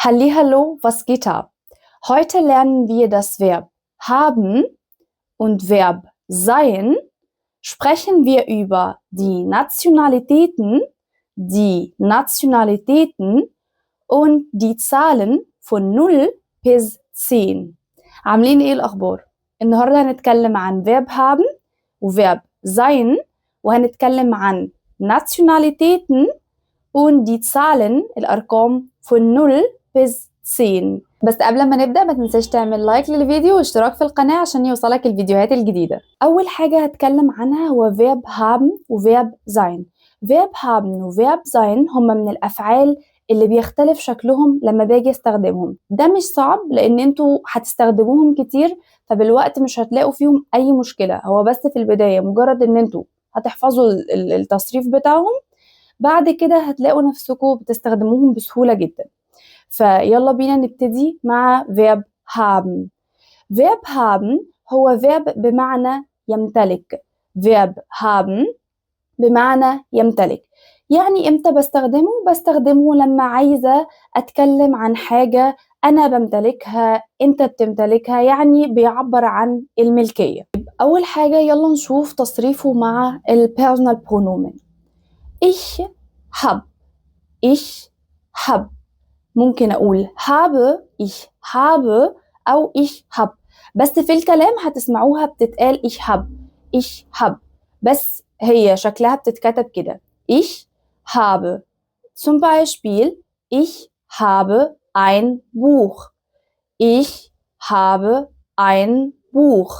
Hallihallo, was geht ab? Heute lernen wir das Verb haben und Verb sein. Sprechen wir über die Nationalitäten und die Zahlen von 0 bis 10. عاملين ايه الأخبار؟ النهاردة هنتكلم عن Verb haben وVerb sein وهنتكلم عن Nationalitäten und die Zahlen الأرقام von 0 bis 10. بس قبل ما نبدأ ما تنساش تعمل لايك للفيديو واشتراك في القناة عشان يوصلك الفيديوهات الجديدة. أول حاجة هتكلم عنها هو Verb haben وVerb sein. Verb haben وVerb sein هما من الأفعال اللي بيختلف شكلهم لما باجي استخدمهم. ده مش صعب لأن انتوا هتستخدموهم كتير، فبالوقت مش هتلاقوا فيهم أي مشكلة. هو بس في البداية مجرد ان انتوا هتحفظوا التصريف بتاعهم، بعد كده هتلاقوا نفسكم بتستخدموهم بسهولة جدا. فيلا بينا نبتدي مع verb haben. verb haben هو verb بمعنى يمتلك. verb haben بمعنى يمتلك. يعني امتى بستخدمه؟ بستخدمه لما عايزة اتكلم عن حاجة انا بمتلكها، انت بتمتلكها، يعني بيعبر عن الملكية. اول حاجة يلا نشوف تصريفه مع الpersonal pronomen. ich hab. ممكن أقول ich habe أو ich hab، بس في الكلام هتسمعوها بتتقال ich hab، بس هي شكلها بتتكتب كده ich habe. Zum Beispiel ich habe ein Buch. ich habe ein Buch.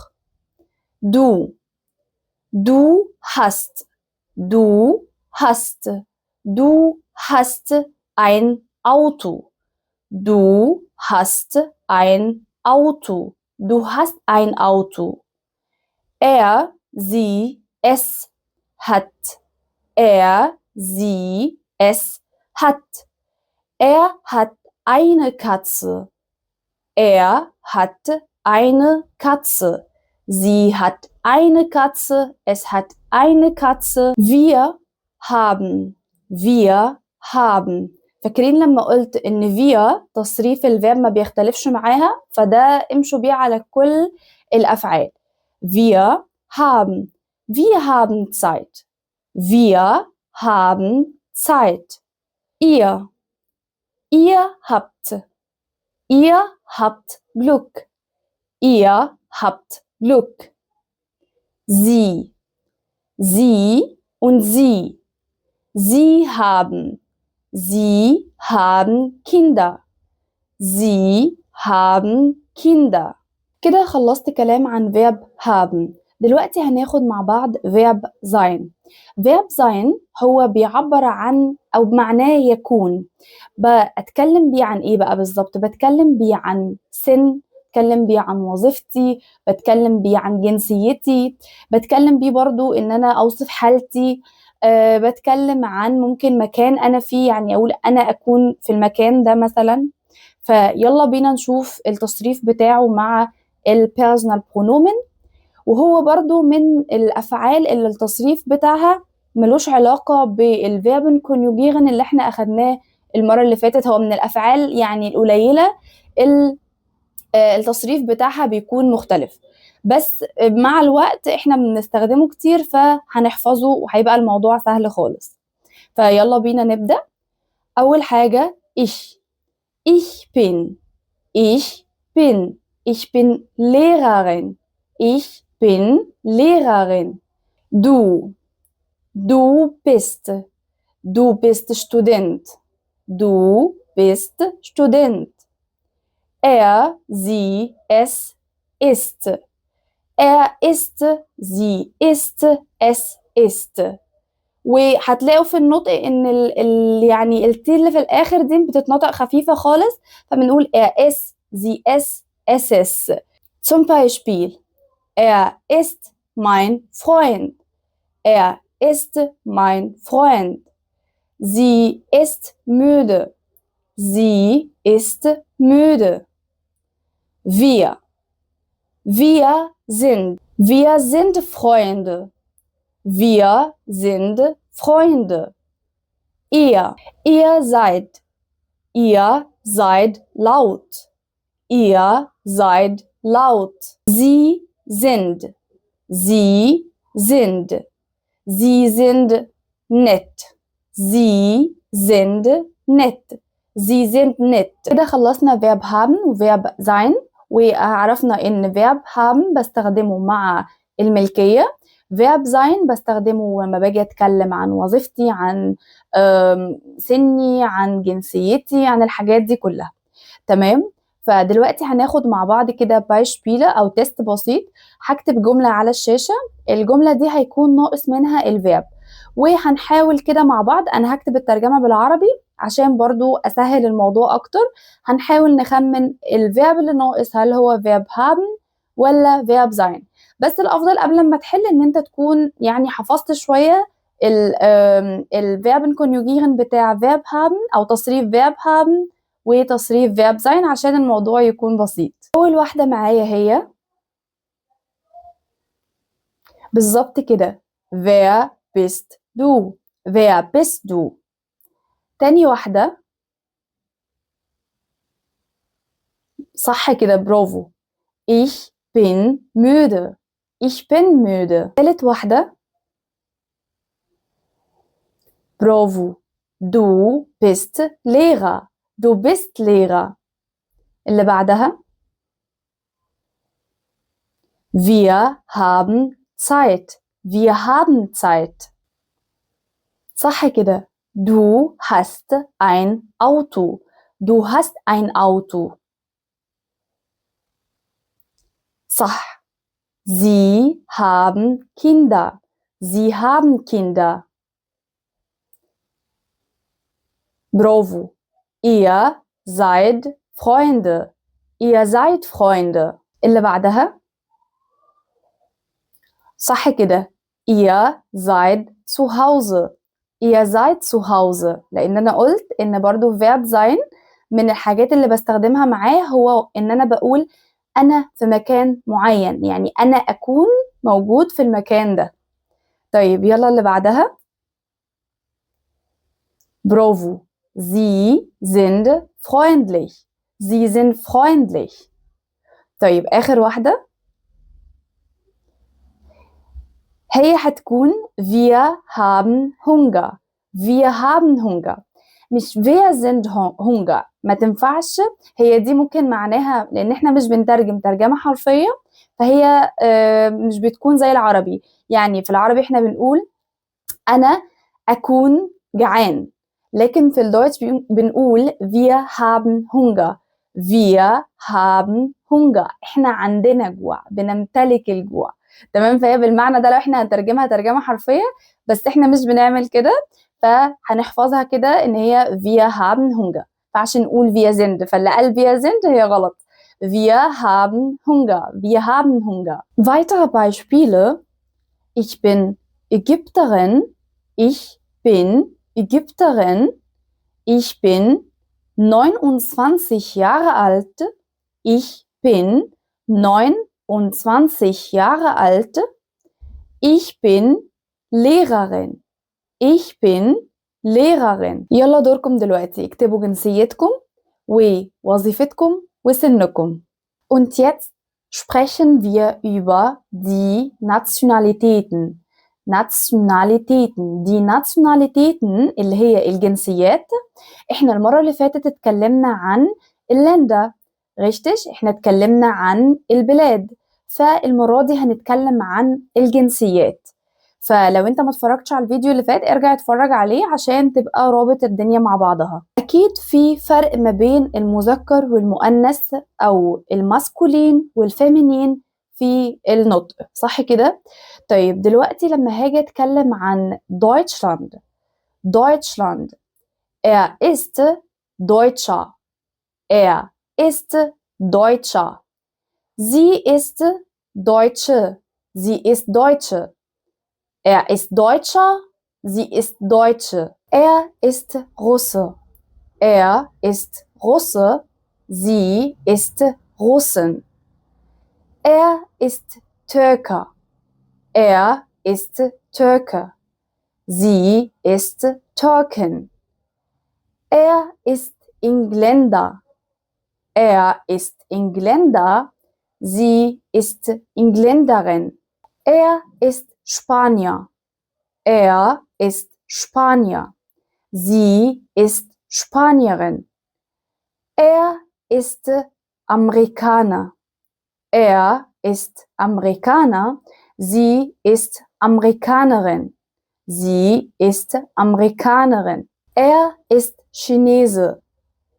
Du hast ein Auto. Du hast ein Auto. Du hast ein Auto. Sie, es hat. Sie, es hat. Er hat eine Katze. hat eine Katze. Sie hat eine Katze. Es hat eine Katze. Wir haben. فاكرين لما قلت ان wir تصريف الفيرب ما بيختلفش معاها؟ فده امشوا بيه على كل الافعال. wir haben Zeit. wir haben Zeit. ihr habt Glück. ihr habt Glück. Sie und sie. Sie haben Kinder. Sie haben Kinder. كده خلصت كلام عن verb haben. دلوقتي هناخد مع بعض verb sein. verb sein هو بيعبر عن أو بمعناه يكون. بتكلم بيه عن إيه بقى بالظبط؟ بتكلم بيه عن سن، بتكلم بيه عن وظيفتي، بتكلم بيه عن جنسيتي، بتكلم بيه برضو إن أنا أوصف حالتي، بتكلم عن ممكن مكان أنا فيه، يعني أقول أنا أكون في المكان ده مثلا. فيلا بينا نشوف التصريف بتاعه مع الpersonal pronomen. وهو برضو من الأفعال اللي التصريف بتاعها ملوش علاقة بالverben conjugieren اللي احنا أخدناه المرة اللي فاتت. هو من الأفعال يعني القليلة التصريف بتاعها بيكون مختلف، بس مع الوقت احنا بنستخدمه كتير فهنحفظه وهيبقى الموضوع سهل خالص. فيلا بينا نبدأ. أول حاجة ich bin Lehrerin. ich bin Lehrerin. du bist Student. du bist Student. sie, es ist. ist, sie ist, es ist. وهتلاقوا في النطق ان يعني التي اللي في الاخر دي بتتنطق خفيفه خالص، فبنقول es, sie, es ist. Zum Beispiel ist mein Freund. ist mein Freund. sie ist müde. sie ist müde. wir sind Freunde. wir sind Freunde. ihr seid. seid laut. Ihr seid laut. Sie sind. Sie sind. Sie sind nett. Sie sind nett. Sie sind nett. كده خلصنا verb haben و verb sein، وعرفنا إن verb haben بستخدمه مع الملكية، verb sein بستخدمه لما باجي أتكلم عن وظيفتي، عن سني، عن جنسيتي، عن الحاجات دي كلها. تمام؟ فدلوقتي هناخد مع بعض كده بايشبيله أو تيست بسيط. هكتب جملة على الشاشة، الجملة دي هيكون ناقص منها الفيرب، وهنحاول كده مع بعض. أنا هكتب الترجمة بالعربي عشان برضو أسهل الموضوع أكتر. هنحاول نخمن الفيرب اللي ناقص، هل هو فيرب haben ولا فيرب sein. بس الأفضل قبل ما تحل إن أنت تكون يعني حفظت شوية الفيرب conjugieren بتاع فيرب haben أو تصريف فيرب haben وتصريف verb sein عشان الموضوع يكون بسيط. أول واحدة معايا هي بالظبط كده wer bist du. wer bist du. تاني واحدة صح كده برافو ich bin müde. ich bin müde. تالت واحدة برافو du bist Lehrer. du bist Lehrer. اللي بعدها wir haben Zeit. wir haben Zeit. صح كده du hast ein Auto. du hast ein Auto. صح sie haben Kinder. sie haben Kinder. برافو ihr seid Freunde. ihr seid Freunde. اللي بعدها صح كده ihr seid zu Hause. ihr seid zu Hause. لأن أنا قلت إن برضو verb sein من الحاجات اللي بستخدمها معاه هو إن أنا بقول أنا في مكان معين، يعني أنا أكون موجود في المكان ده. طيب يلا اللي بعدها برافو Sie sind freundlich. Sie sind freundlich. طيب آخر واحدة هي هتكون wir haben Hunger. wir haben Hunger. مش wir sind Hunger، ما تنفعش. هي دي ممكن معناها لأن احنا مش بنترجم ترجمة حرفية، فهي مش بتكون زي العربي. يعني في العربي احنا بنقول أنا أكون جعان، لكن في الدويتش بنقول wir haben Hunger. wir haben Hunger. احنا عندنا جوع، بنمتلك الجوع. تمام؟ فهي بالمعنى ده لو احنا هنترجمها ترجمة حرفية، بس احنا مش بنعمل كده، فهنحفظها كده ان هي wir haben Hunger. فعشان نقول wir sind، فاللي قال wir sind هي غلط. wir haben Hunger. wir haben Hunger. Weitere Beispiele: ich bin Ägypterin. ich bin Ägypterin. ich bin 29 Jahre alt. ich bin 29 Jahre alt. ich bin Lehrerin. ich bin Lehrerin. يلا دوركم دلوقتي اكتبوا جنسيتكم ووظيفتكم وسنكم. Und jetzt sprechen wir über die Nationalitäten. Nationalitäten. Die Nationalitäten اللي هي الجنسيات. احنا المرة اللي فاتت اتكلمنا عن اللänder. richtig؟ احنا اتكلمنا عن البلاد. فالمرة دي هنتكلم عن الجنسيات. فلو انت ما اتفرجتش على الفيديو اللي فات ارجع اتفرج عليه عشان تبقى رابط الدنيا مع بعضها. اكيد في فرق ما بين المذكر والمؤنث او الماسكولين والفيمينين في النطق، صح كده؟ طيب دلوقتي لما هاجي اتكلم عن Deutschland. Deutschland. ist Deutscher. ist Deutscher. sie ist Deutsche. sie ist Deutsche. ist Deutscher. sie ist Deutsche. ist Russe. ist Russe. sie ist Russin. ist Türke. ist Türke. sie ist Türkin. ist Engländer. Er ist Engländer. Sie ist Engländerin. Er ist Spanier. Er ist Spanier. Sie ist Spanierin. Er ist Amerikaner. Er ist Amerikaner. Sie ist Amerikanerin. Sie ist Amerikanerin. Er ist Chinese.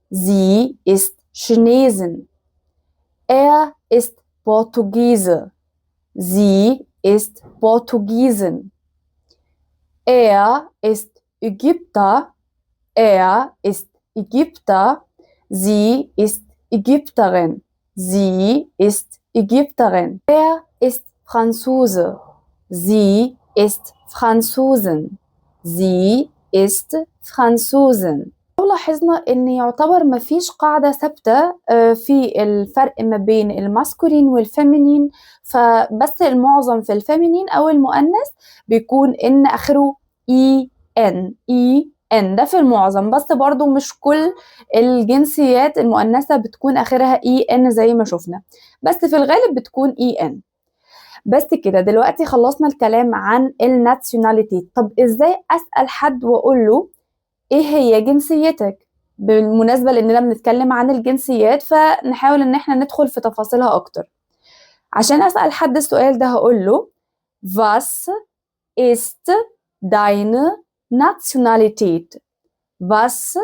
Sie ist Chinesin. Er ist Portugiese. Sie ist Portugiesin. Er ist Ägypter. Er ist Ägypter. Sie ist Ägypterin. Sie ist Ägypterin. Er ist Franzose. Sie ist Franzosin. Sie ist Franzosin. لاحظنا ان يعتبر مفيش قاعدة ثابتة في الفرق ما بين الماسكولين والفيمينين، فبس المعظم في الفيمينين او المؤنث بيكون ان اخره ان ده في المعظم، بس برضو مش كل الجنسيات المؤنثة بتكون اخرها ان زي ما شفنا، بس في الغالب بتكون ان. بس كده دلوقتي خلصنا الكلام عن الناتيوناليتي. طب ازاي اسأل حد واقول له ايه هي جنسيتك؟ بالمناسبة لاننا بنتكلم عن الجنسيات فنحاول ان احنا ندخل في تفاصيلها اكتر. عشان اسأل حد السؤال ده هقول له Was ist deine Nationalität? Was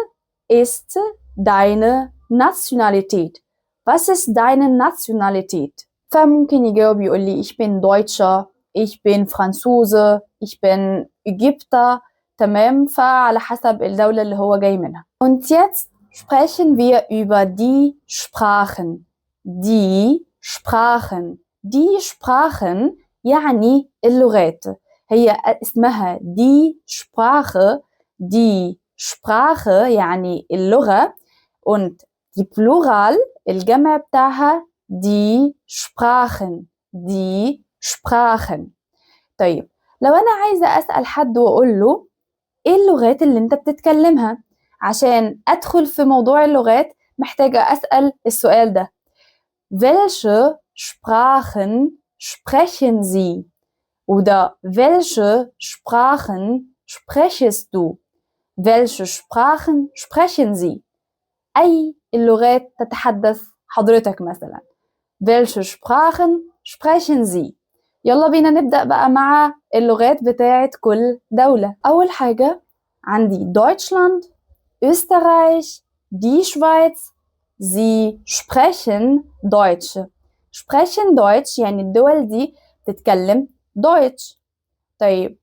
ist deine Nationalität? Was ist deine Nationalität? فممكن يجاوب يقول لي ich bin Deutscher, ich bin Franzose, ich bin Ägypter. تمام، فعلى حسب الدولة اللي هو جاي منها. Und jetzt sprechen wir über die Sprachen. Die Sprachen. Die Sprachen يعني اللغات. هي اسمها die Sprache. Die Sprache يعني اللغة. Und die Plural الجمع بتاعها die Sprachen. Die Sprachen. طيب لو أنا عايزة أسأل حد وأقول له ايه اللغات اللي انت بتتكلمها؟ عشان ادخل في موضوع اللغات محتاجة اسأل السؤال ده. Welche Sprachen sprechen Sie? oder welche Sprachen sprechst du? Welche Sprachen sprechen Sie? اي اللغات تتحدث حضرتك مثلا. Welche Sprachen sprechen Sie? يلا بينا نبدأ بقى مع اللغات بتاعت كل دولة. أول حاجة عندي Deutschland, Österreich, die Schweiz. Sie sprechen Deutsch. sprechen Deutsch يعني الدول دي تتكلم Deutsch. طيب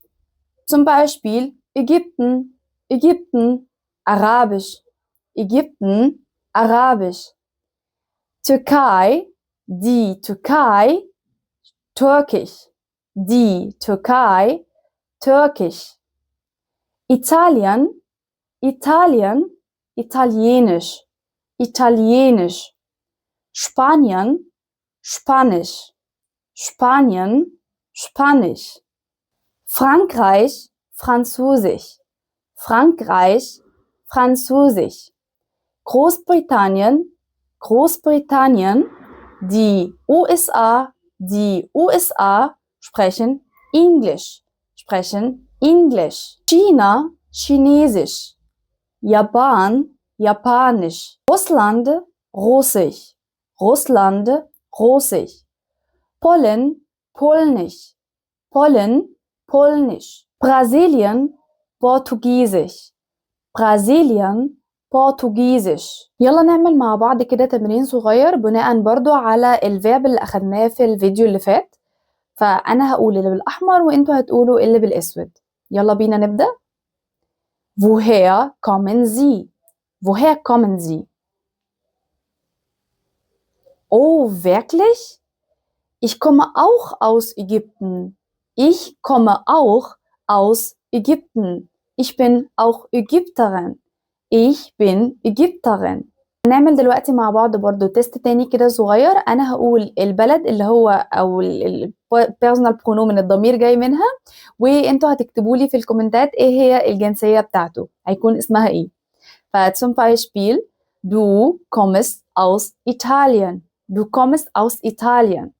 zum Beispiel Ägypten, Arabisch. Ägypten, Arabisch. Türkei, die Türkei, Türkisch. Die Türkei, Türkisch. Italien, Italienisch. Italienisch. Spanien, Spanisch. Spanisch. Frankreich, Französisch. Französisch. Großbritannien, die USA sprechen Englisch. China, Chinesisch. Japan, Japanisch. Russland, Russisch. Polen, Polnisch. Brasilien, Portugiesisch. يلا نعمل مع بعض كده تمرين صغير بناء برضو على الفيرب اللي أخدناه في الفيديو اللي فات. فأنا هقول اللي بالأحمر وإنتوا هتقولوا اللي بالأسود. يلا بينا نبدأ. Woher kommen Sie? Woher kommen Sie? Oh, wirklich? Ich komme auch aus Ägypten. Ich komme auch aus Ägypten. Ich bin auch Ägypterin. Ich bin Ägypterin. هنعمل دلوقتي مع بعض برضو تيست تاني كده صغير. أنا هقول البلد اللي هو أو personal pronoun الضمير جاي منها، وانتوا هتكتبوا لي في الكومنتات ايه هي الجنسية بتاعته، هيكون اسمها ايه. zum Beispiel Du kommst aus Italien. Du kommst aus Italien.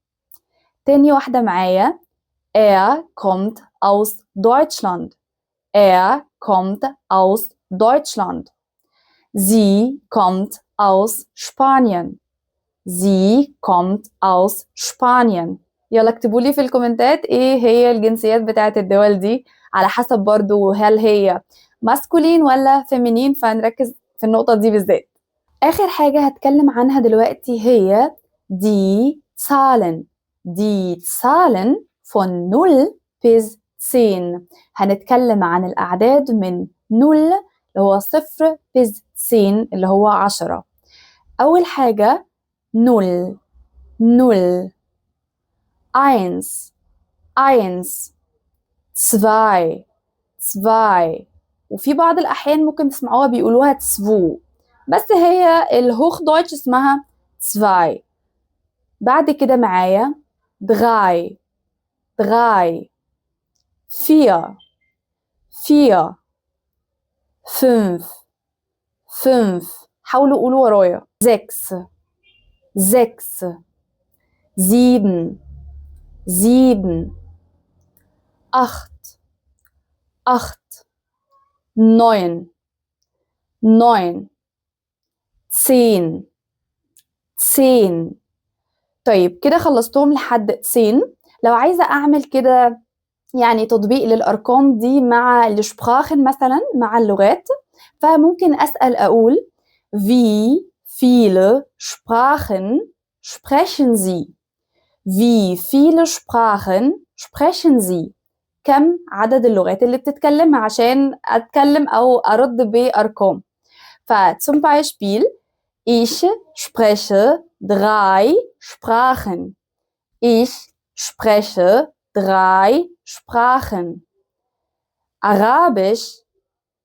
تاني واحدة معايا. Er kommt aus Deutschland. Er kommt aus Deutschland. Sie kommt aus Spanien. Sie kommt aus Spanien. يلا اكتبوا لي في الكومنتات ايه هي الجنسيات بتاعت الدول دي، على حسب برضو هل هي ماسكولين ولا فيمينين، فنركز في النقطة دي بالذات. آخر حاجة هتكلم عنها دلوقتي هي die Zahlen. Die Zahlen von 0 bis 10. هنتكلم عن الأعداد من 0 اللي هو 0 bis 10 اللي هو 10. أول حاجة 0 0 1 1 2 2 وفي بعض الأحيان ممكن تسمعوها بيقولوها تسفو، بس هي الهوخ دويتش اسمها 2. بعد كده معايا 3 3 4 4 5 5 حاولوا قولوا ورايا 6 6 7 7 8 8 9 9 10 10. طيب كده خلصتهم لحد 10. لو عايزة أعمل كده يعني تطبيق للأرقام دي مع السبراخن مثلا، مع اللغات، فممكن أسأل أقول wie viele Sprachen sprechen Sie? Wie viele Sprachen sprechen Sie? كم عدد اللغات اللي بتتكلمها عشان أتكلم أو أرد بأرقام. zum Beispiel ich spreche 3 Sprachen. Ich spreche 3 Sprachen. Arabisch,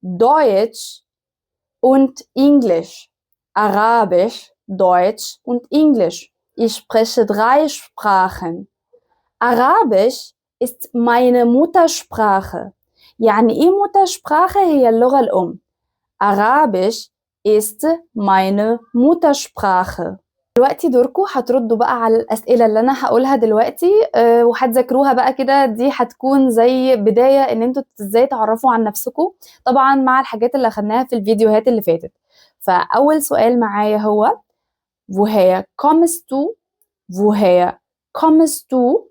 Deutsch und Englisch. Arabisch, Deutsch und Englisch. Ich spreche 3 Sprachen. Arabisch ist meine Muttersprache. يعني إيه Muttersprache؟ هي اللغة الأم. Arabisch ist meine Muttersprache. دلوقتي دوركم هتردوا بقى على الأسئلة اللي أنا هقولها دلوقتي وهتذاكروها بقى كده. دي هتكون زي بداية إن انتوا ازاي تعرفوا عن نفسكم، طبعا مع الحاجات اللي أخدناها في الفيديوهات اللي فاتت. فأول سؤال معايا هو woher kommst du? Woher kommst du?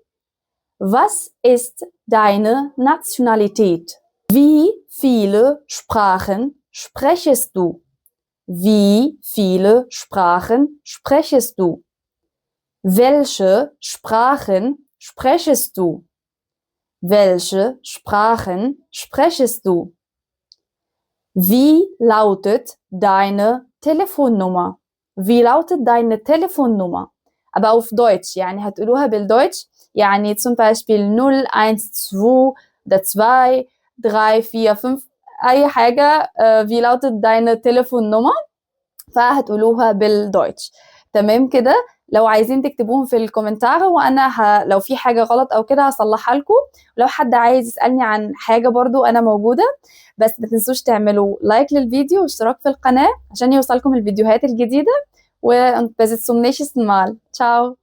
Was ist deine Nationalität? Wie viele Sprachen sprichst du? Wie viele Sprachen sprichst du? Welche Sprachen sprichst du? Welche Sprachen sprichst du? Wie lautet deine Telefonnummer? Wie lautet deine Telefonnummer? Aber auf Deutsch يعني هتقولوها بالدويتش، يعني zum Beispiel 0 1 2 oder 2 3 4 5 أي حاجة. wie lautet deine Telefonnummer؟ فهتقولوها بالدويتش. تمام كده. لو عايزين تكتبوهم في الكومنتار وانا لو في حاجه غلط او كده هصلحها لكم. ولو حد عايز يسالني عن حاجه برضو انا موجوده. بس ما تنسوش تعملوا لايك للفيديو واشتراك في القناه عشان يوصلكم الفيديوهات الجديده. و bis zum nächsten Mal. Ciao.